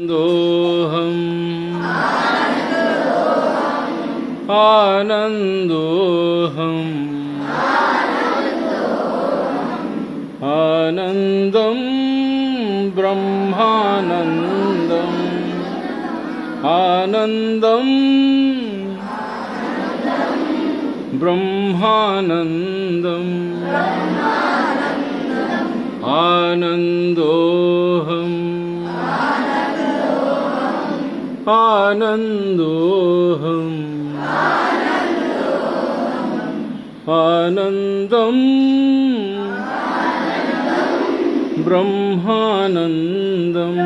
दोहम् आनन्दोऽहम् आनन्दं ब्रह्मानन्दम् आनन्दं ब्रह्मानन्दम् आनन्दोऽहम् आनन्दोऽहम् आनन्दं ब्रह्मानन्दम्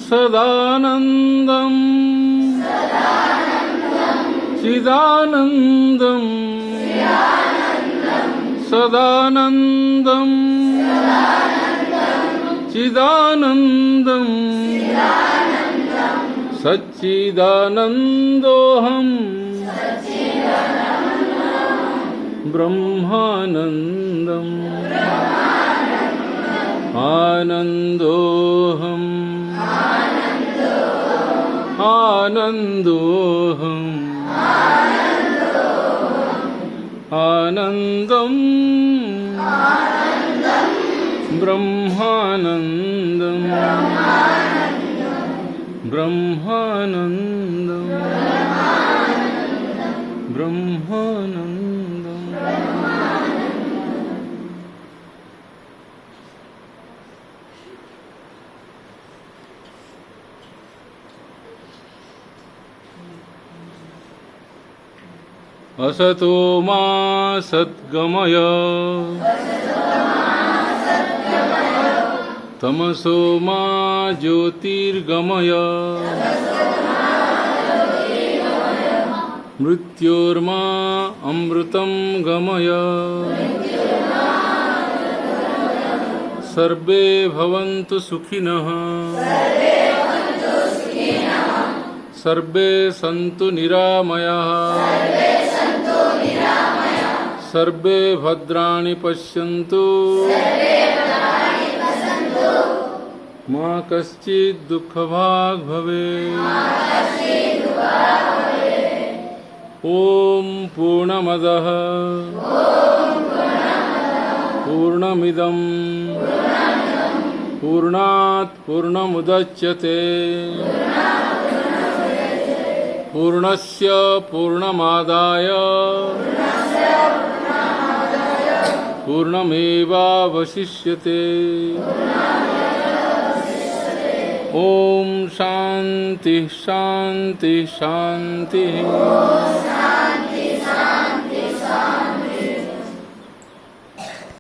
सदानन्दं चिदानन्दं सदानन्दं चिदानन्दं सच्चिदानन्दोऽहम् ब्रह्मानन्दम् आनन्दोऽहम् आनन्दोऽहम् आनन्दं ब्रह्मानन्दम् ब्रह्मानन्दम् ब्रह्मानन्दम् असतो मा सद्गमय तमसो मा ज्योतिर्गमय मृत्योर्मा अमृतं गमय सर्वे भवन्तु सुखिनः सर्वे सन्तु निरामयाः सर्वे भद्राणि पश्यन्तु मा कश्चित् दुःखभाग् भवेत्। ॐ पूर्णमदः पूर्णमिदं पूर्णात् पूर्णमुदच्यते पूर्णस्य पूर्णमादाय पूर्णमेवावशिष्यते। ॐ शान्ति शान्ति शान्तिः।